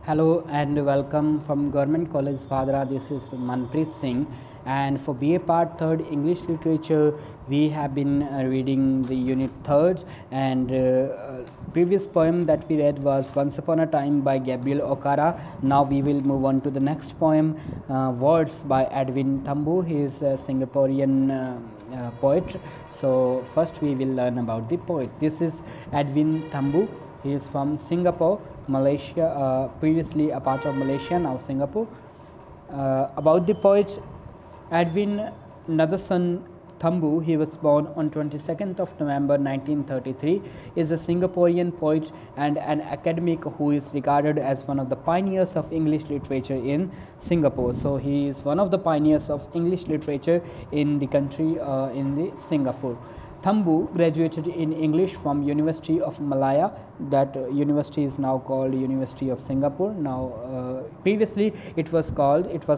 Hello and welcome from Government College Vadra. This is Manpreet Singh, and for BA Part 3rd English Literature we have been reading the Unit 3rd, and previous poem that we read was Once Upon a Time by Gabriel Okara. Now we will move on to the next poem, Words by Edwin Thumboo. He is a Singaporean poet. So first we will learn about the poet. This is Edwin Thumboo. He is from Singapore, Malaysia, previously a part of Malaysia, now Singapore. About the poet Edwin Nathanson Thumboo, he was born on 22nd of November 1933, is a Singaporean poet and an academic who is regarded as one of the pioneers of English literature in Singapore. So he is one of the pioneers of English literature in the country, in the Singapore. Thumboo graduated in English from University of Malaya. That university is now called University of Singapore. Now, previously it was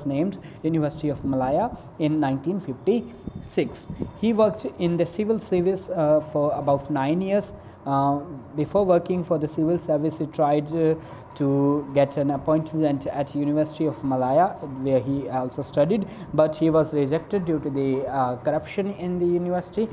named University of Malaya in 1956. He worked in the civil service for about 9 years. Before working for the civil service, he tried to get an appointment at University of Malaya, where he also studied, but he was rejected due to the corruption in the university.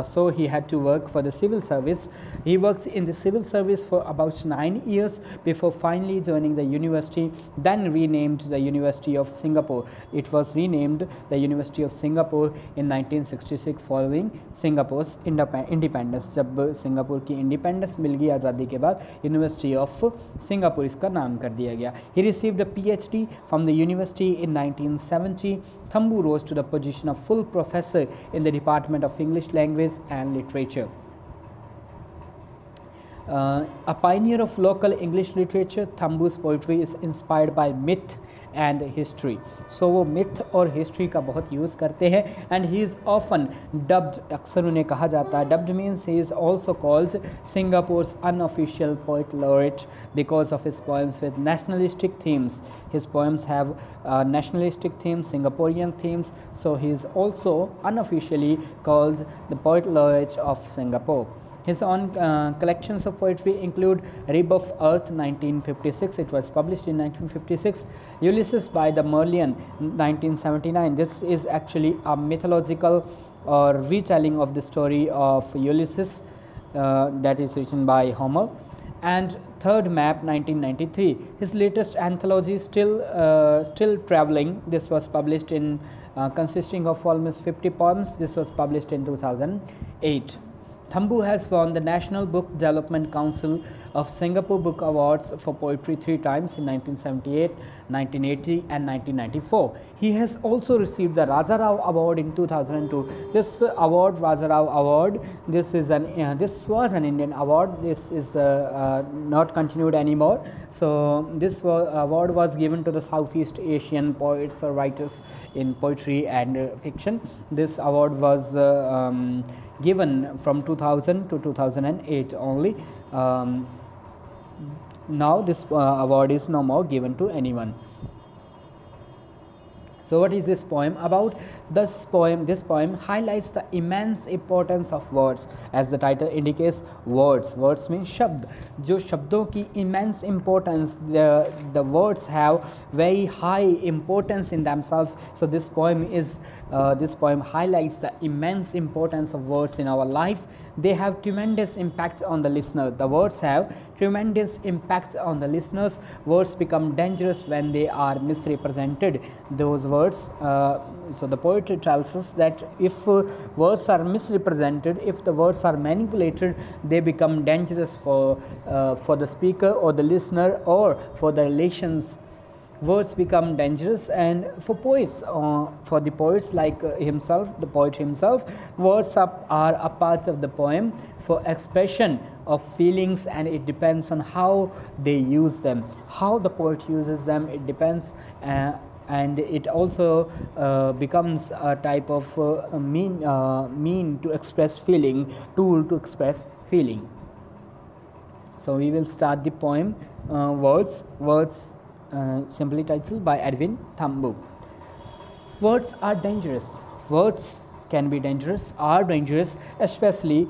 So he had to work for the civil service. He worked in the civil service for about 9 years before finally joining the university, then renamed the University of Singapore. It was renamed the University of Singapore in 1966 following Singapore's independence. जब Singapore की independence मिल गई आज़ादी के बाद, university of Singapore इसका नाम कर दिया गया. He received a PhD from the university in 1970. Thumboo rose to the position of full professor in the Department of English Language and Literature. A pioneer of local English literature, Thumboo's poetry is inspired by myth and history. So वो myth और history का बहुत use करते हैं, and he is often dubbed, अक्सर उन्हें कहा जाता है, dubbed means he is also called Singapore's unofficial poet laureate because of his poems with nationalistic themes. His poems have nationalistic themes, Singaporean themes, so he is also unofficially called the poet laureate of Singapore. His own collections of poetry include Rib of Earth 1956, it was published in 1956, Ulysses by the Merlion 1979. This is actually a mythological or retelling of the story of Ulysses that is written by Homer. And Third Map 1993. His latest anthology, Still Traveling, this was published in consisting of almost 50 poems. This was published in 2008. Thumboo has won the National Book Development Council of Singapore Book Awards for poetry 3 times in 1978, 1980 and 1994. He has also received the Raja Rao Award in 2002. This award, Raja Rao Award, this was an Indian award. This is not continued anymore. So this award was given to the Southeast Asian poets or writers in poetry and fiction. This award was given from 2000 to 2008 only. Now this award is no more given to anyone. So what is this poem about? This poem highlights the immense importance of words. As the title indicates, words mean shabd. जो शब्दों की immense importance, the words have very high importance in themselves. So this poem highlights the immense importance of words in our life. They have tremendous impact on the listener. The words have tremendous impact on the listeners. Words become dangerous when they are misrepresented. Those words, so the poetry tells us that if words are misrepresented, if the words are manipulated, they become dangerous for the speaker or the listener or for the relations. Words become dangerous, and for poets, for the poets like himself, the poet himself, words are a part of the poem for expression of feelings, and it depends on how they use them. How the poet uses them, it depends, and it also becomes a type of mean to express feeling, tool to express feeling. So we will start the poem, Words, simply titled by Edwin Thumboo. Words are dangerous. Words can be dangerous, are dangerous, especially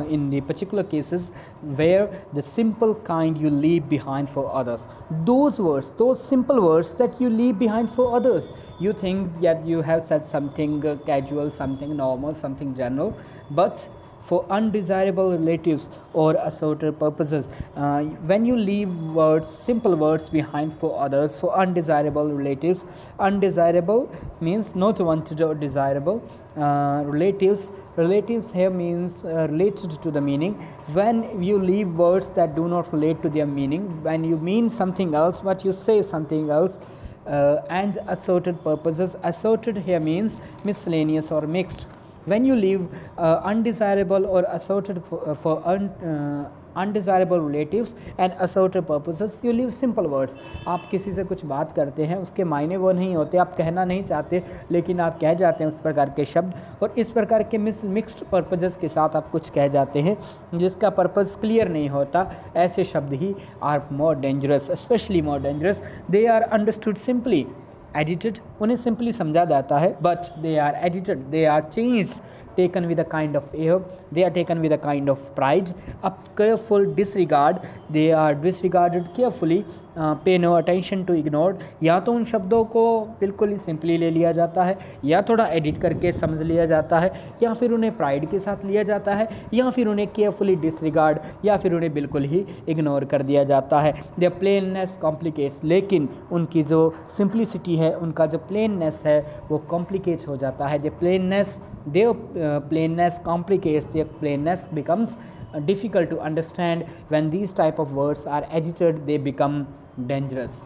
in the particular cases where the simple kind you leave behind for others. Those words, those simple words that you leave behind for others. You think that you have said something casual, something normal, something general, but for undesirable relatives or assorted purposes, when you leave words, simple words behind for others, for undesirable relatives. Undesirable means not wanted or desirable. Relatives here means related to the meaning. When you leave words that do not relate to their meaning, when you mean something else but you say something else. And assorted purposes. Assorted here means miscellaneous or mixed. When you leave undesirable or assorted for undesirable relatives and assorted purposes, you leave simple words. आप किसी से कुछ बात करते हैं, उसके मायने वो नहीं होते, आप कहना नहीं चाहते, लेकिन आप कह जाते हैं उस प्रकार के शब्द, और इस प्रकार के मिक्स्ड पर्पजेस के साथ आप कुछ कह जाते हैं जिसका पर्पज़ क्लियर नहीं होता. ऐसे शब्द ही are more dangerous, especially more dangerous. They are understood simply. Edited, उन्हें सिंपली समझा जाता है, but they are edited, they are changed, taken with a kind of air, they are taken with a kind of pride, a careful disregard, they are disregarded carefully, pay no attention to ignored. या तो उन शब्दों को बिल्कुल ही simply ले लिया जाता है, या थोड़ा एडिट करके समझ लिया जाता है, या फिर उन्हें प्राइड के साथ लिया जाता है, या फिर उन्हें केयरफुली डिसरिगार्ड, या फिर उन्हें बिल्कुल ही इग्नोर कर दिया जाता है. देयर प्लेननेस कॉम्प्लिकेट्स, लेकिन उनकी जो सिंप्लिसिटी है, उनका जो प्लेननेस है वो कॉम्प्लिकेट हो जाता है. Their plainness complicates, their plainness becomes difficult to understand. When these type of words are edited, they become dangerous.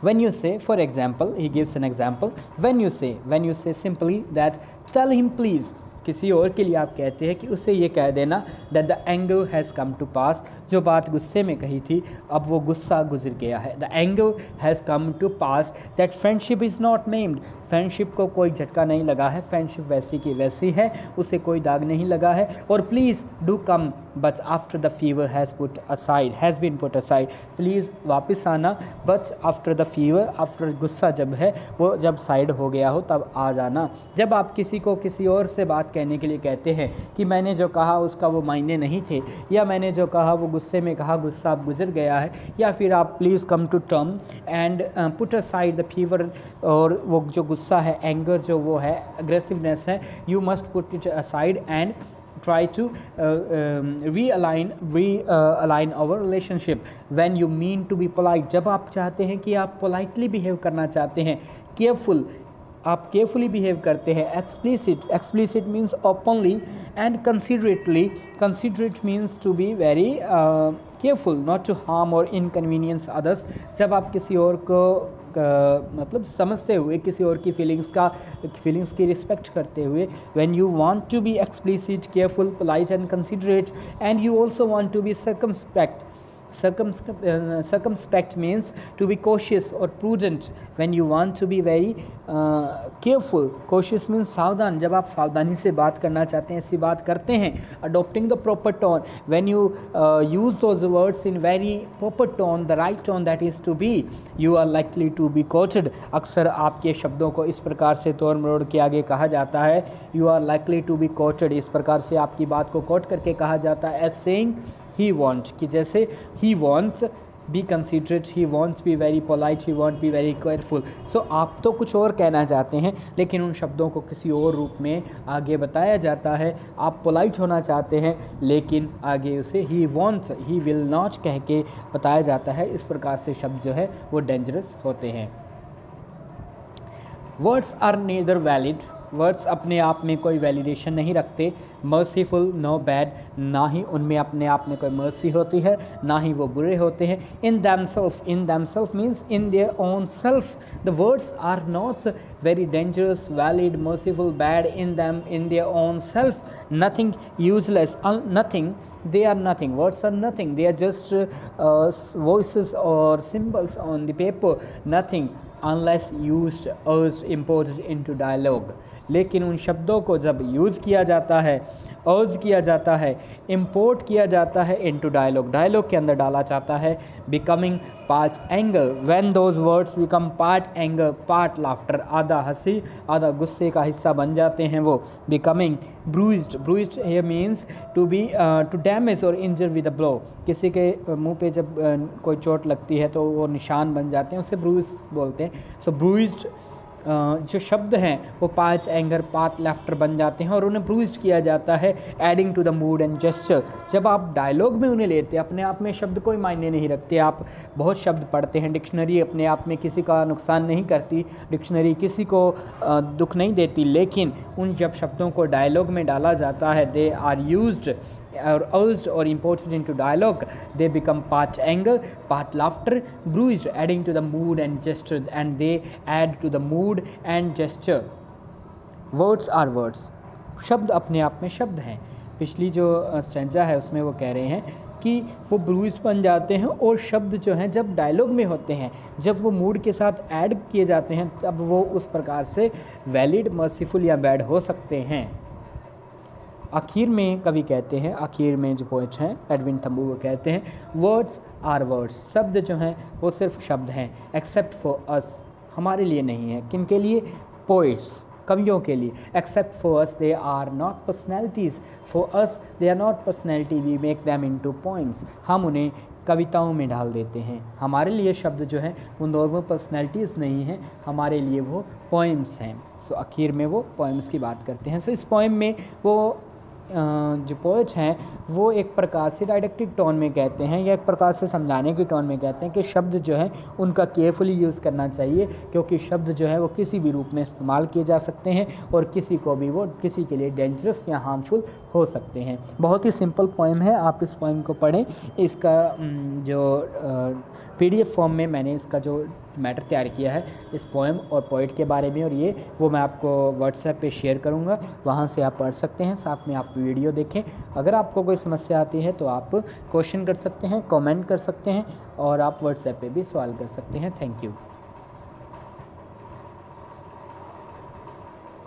When you say, for example, he gives an example, when you say simply that tell him please, किसी और के लिए आप कहते हैं कि उससे ये कह देना that the anger has come to pass, जो बात गुस्से में कही थी अब वो गुस्सा गुजर गया है. The anger has come to pass, that friendship is not maimed, friendship को कोई झटका नहीं लगा है, फ्रेंडशिप वैसी की वैसी है, उसे कोई दाग नहीं लगा है. और please do come but after the fever has been put aside, please वापस आना, but after the fever, after गुस्सा जब है वो जब साइड हो गया हो तब आ जाना. जब आप किसी को किसी और से बात कहने के लिए कहते हैं कि मैंने जो कहा उसका वो मायने नहीं थे, या मैंने जो कहा वो गुस्से में कहा, गुस्सा अब गुजर गया है, या फिर आप please come to term and put aside the fever, और वो जो गुस्सा है, एंगर जो वो है, अग्रेसिवनेस है, you must put it aside and try to realign our relationship. When you mean to be polite, जब आप चाहते हैं कि आप politely behave करना चाहते हैं, careful, आप केयरफुली बिहेव करते हैं. Explicit means openly and considerately. Considerate means to be very careful not to harm और इनकन्वीनियंस अदर्स. जब आप किसी और को मतलब समझते हुए, किसी और की फीलिंग्स की रिस्पेक्ट करते हुए, when you want to be explicit, careful, polite and considerate, and you also want to be circumspect. Circumspect means to be cautious or prudent. When you want to be very careful, cautious means सावधान. जब आप सावधानी से बात करना चाहते हैं, ऐसी बात करते हैं. Adopting the proper tone. When you use those words in very proper tone, the right tone that is to be, you are likely to be quoted. अक्सर आपके शब्दों को इस प्रकार से तोड़ मरोड़ के आगे कहा जाता है, you are likely to be quoted. इस प्रकार से आपकी बात को कोट करके कहा जाता है as saying he wants, कि जैसे he wants be considerate, he wants be very polite, he wants be very careful. So आप तो कुछ और कहना चाहते हैं, लेकिन उन शब्दों को किसी और रूप में आगे बताया जाता है. आप polite होना चाहते हैं, लेकिन आगे उसे he wants, he will not कह के बताया जाता है. इस प्रकार से शब्द जो है वो डेंजरस होते हैं. Words are neither valid, words अपने आप में कोई वैलिडेशन नहीं रखते. मर्सीफुल, नो बैड, ना ही उनमें अपने आप में कोई मर्सी होती है, ना ही वो बुरे होते हैं. In themselves means in their own self. The words are not very dangerous, valid, merciful, bad in their own self. Nothing useless, nothing, they are nothing. Words are nothing, they are just voices or symbols on the paper. Nothing unless used, urged, imported into dialogue. लेकिन उन शब्दों को जब use किया जाता है अर्ज किया जाता है, इम्पोर्ट किया जाता है इनटू डायलॉग, डायलॉग के अंदर डाला जाता है, becoming part anger, when those words become part anger part laughter, आधा हंसी आधा गुस्से का हिस्सा बन जाते हैं वो, becoming bruised, bruised here means to be to damage और इंजर विद अ ब्लो, किसी के मुंह पे जब कोई चोट लगती है तो वो निशान बन जाते हैं, उसे ब्रूइज बोलते हैं। सो ब्रूइज्ड जो शब्द हैं वो पार्ट एंगर पार्ट लाफ्टर बन जाते हैं और उन्हें ब्रूइज्ड किया जाता है adding to the mood and gesture. जब आप डायलॉग में उन्हें लेते हैं, अपने आप में शब्द कोई मायने नहीं रखते, आप बहुत शब्द पढ़ते हैं, डिक्शनरी अपने आप में किसी का नुकसान नहीं करती, डिक्शनरी किसी को दुख नहीं देती, लेकिन उन जब शब्दों को डायलॉग में डाला जाता है, they are used or urged or imported into dialogue, they become part anger part laughter, bruised adding to the mood and gesture, and they add to the mood and gesture. Words are words, शब्द अपने आप में शब्द हैं। पिछली जो stanza है उसमें वो कह रहे हैं कि वो ब्रूइज्ड बन जाते हैं और शब्द जो हैं जब डायलॉग में होते हैं, जब वो मूड के साथ ऐड किए जाते हैं, तब वो उस प्रकार से वैलिड, मर्सीफुल या बैड हो सकते हैं। आखिर में कवि कहते हैं, आखिर में जो पोएट हैं एडविन थंबू वो कहते हैं, वर्ड्स आर वर्ड्स, शब्द जो हैं वो सिर्फ शब्द हैं, एक्सेप्ट फॉर अस, हमारे लिए नहीं है, किन के लिए? पोइट्स, कवियों के लिए। Except for us they are not personalities, for us they are not personality, we make them into poems, हम उन्हें कविताओं में डाल देते हैं। हमारे लिए शब्द जो हैं वो नॉर्मल पर्सनैलिटीज़ नहीं हैं, हमारे लिए वो पोइम्स हैं। सो आखिर में वो पोइम्स की बात करते हैं। सो इस पोइम में वो जो पोएट्स हैं वो एक प्रकार से डायडेक्टिक टोन में कहते हैं या एक प्रकार से समझाने की टोन में कहते हैं कि शब्द जो है उनका केयरफुली यूज़ करना चाहिए, क्योंकि शब्द जो है वो किसी भी रूप में इस्तेमाल किए जा सकते हैं और किसी को भी वो किसी के लिए डेंजरस या हार्मफुल हो सकते हैं। बहुत ही सिंपल पोएम है, आप इस पोएम को पढ़ें। इसका जो PDF फॉर्म में मैंने इसका जो मैटर तैयार किया है इस पोएम और पोइट के बारे में, और ये वो मैं आपको व्हाट्सएप पे शेयर करूँगा, वहाँ से आप पढ़ सकते हैं, साथ में आप वीडियो देखें। अगर आपको कोई समस्या आती है तो आप क्वेश्चन कर सकते हैं, कमेंट कर सकते हैं और आप व्हाट्सएप पे भी सवाल कर सकते हैं। Thank you.